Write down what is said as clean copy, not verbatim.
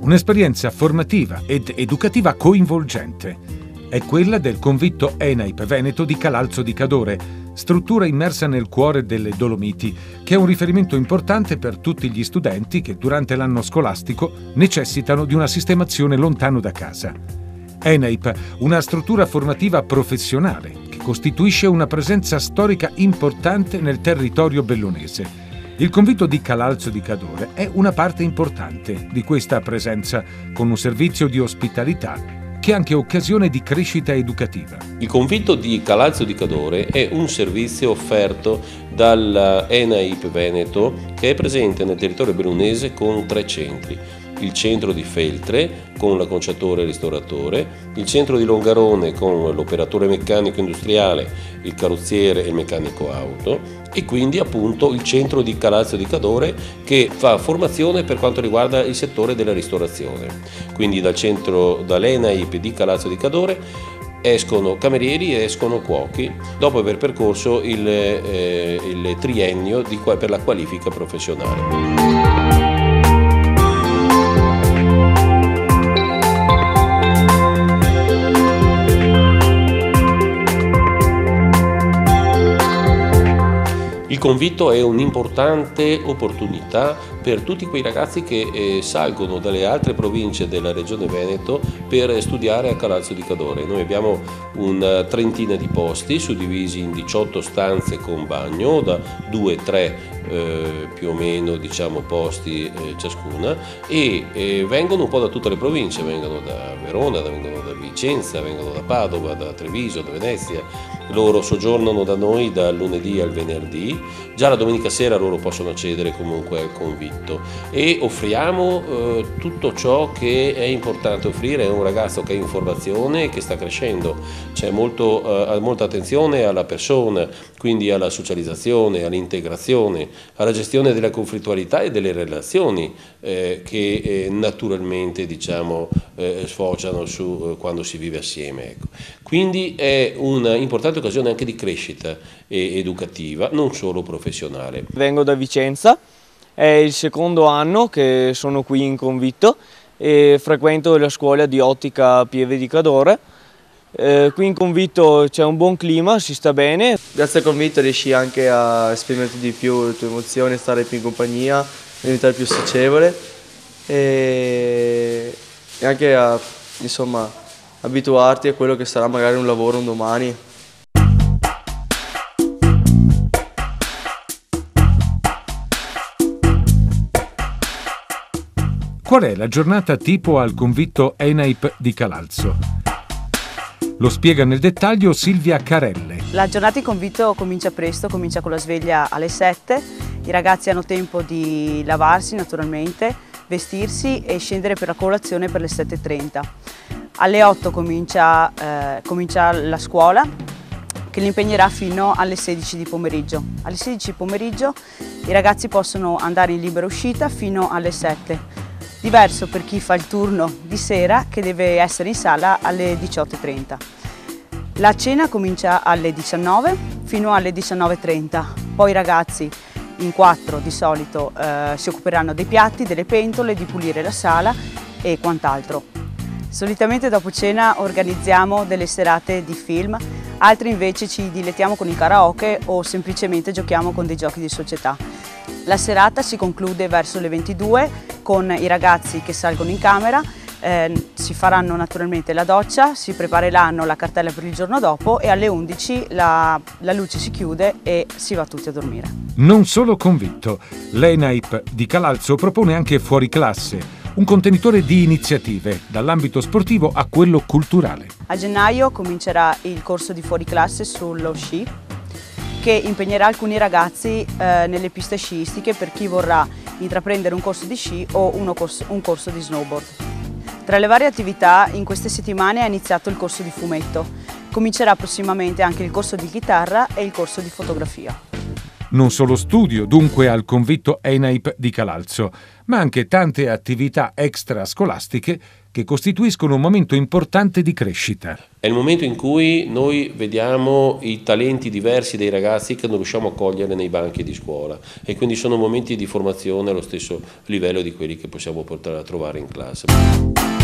Un'esperienza formativa ed educativa coinvolgente. È quella del convitto ENAIP Veneto di Calalzo di Cadore, struttura immersa nel cuore delle Dolomiti, che è un riferimento importante per tutti gli studenti che durante l'anno scolastico necessitano di una sistemazione lontano da casa. ENAIP, una struttura formativa professionale che costituisce una presenza storica importante nel territorio bellunese. Il convitto di Calalzo di Cadore è una parte importante di questa presenza, con un servizio di ospitalità che è anche occasione di crescita educativa. Il convitto di Calalzo di Cadore è un servizio offerto dalla ENAIP Veneto, che è presente nel territorio bellunese con 3 centri. Il centro di Feltre con l'acconciatore e ristoratore, il centro di Longarone con l'operatore meccanico industriale, il carrozziere e il meccanico auto, e quindi appunto il centro di Calalzo di Cadore che fa formazione per quanto riguarda il settore della ristorazione. Quindi dall'ENAIP di Calalzo di Cadore escono camerieri e escono cuochi dopo aver percorso il triennio per la qualifica professionale. Il convitto è un'importante opportunità per tutti quei ragazzi che salgono dalle altre province della regione Veneto per studiare a Calalzo di Cadore. Noi abbiamo una trentina di posti suddivisi in 18 stanze con bagno, da 2-3 più o meno posti ciascuna, e vengono un po' da tutte le province, vengono da Verona, vengono da Vicenza, vengono da Padova, da Treviso, da Venezia. Loro soggiornano da noi dal lunedì al venerdì, già la domenica sera loro possono accedere comunque al convitto, e offriamo tutto ciò che è importante offrire a un ragazzo che è in formazione e che sta crescendo. C'è molta attenzione alla persona, quindi alla socializzazione, all'integrazione, alla gestione della conflittualità e delle relazioni che naturalmente sfociano quando si vive assieme. Ecco. Quindi è un'importante occasione anche di crescita educativa, non solo professionale. Vengo da Vicenza, è il secondo anno che sono qui in convitto e frequento la scuola di ottica Pieve di Cadore. Qui in convitto c'è un buon clima, si sta bene. Grazie al convitto riesci anche a esprimerti di più le tue emozioni, stare più in compagnia, diventare più socievole e anche a abituarti a quello che sarà magari un lavoro un domani. Qual è la giornata tipo al convitto ENAIP di Calalzo? Lo spiega nel dettaglio Silvia Carelle. La giornata in convitto comincia presto, comincia con la sveglia alle 7. I ragazzi hanno tempo di lavarsi naturalmente, vestirsi e scendere per la colazione per le 7:30. Alle 8 comincia la scuola, che li impegnerà fino alle 16 di pomeriggio. Alle 16 di pomeriggio i ragazzi possono andare in libera uscita fino alle 7. Diverso per chi fa il turno di sera, che deve essere in sala alle 18:30. La cena comincia alle 19 fino alle 19:30. Poi i ragazzi in 4 di solito si occuperanno dei piatti, delle pentole, di pulire la sala e quant'altro. Solitamente dopo cena organizziamo delle serate di film, altri invece ci dilettiamo con il karaoke o semplicemente giochiamo con dei giochi di società. La serata si conclude verso le 22 con i ragazzi che salgono in camera, si faranno naturalmente la doccia, si prepareranno la cartella per il giorno dopo e alle 11 la luce si chiude e si va tutti a dormire. Non solo convitto, l'ENAIP di Calalzo propone anche fuori classe, un contenitore di iniziative, dall'ambito sportivo a quello culturale. A gennaio comincerà il corso di fuoriclasse sullo sci, che impegnerà alcuni ragazzi nelle piste sciistiche per chi vorrà intraprendere un corso di sci o un corso di snowboard. Tra le varie attività, in queste settimane è iniziato il corso di fumetto. Comincerà prossimamente anche il corso di chitarra e il corso di fotografia. Non solo studio, dunque, al convitto ENAIP di Calalzo, ma anche tante attività extrascolastiche che costituiscono un momento importante di crescita. È il momento in cui noi vediamo i talenti diversi dei ragazzi che non riusciamo a cogliere nei banchi di scuola, e quindi sono momenti di formazione allo stesso livello di quelli che possiamo portare a trovare in classe.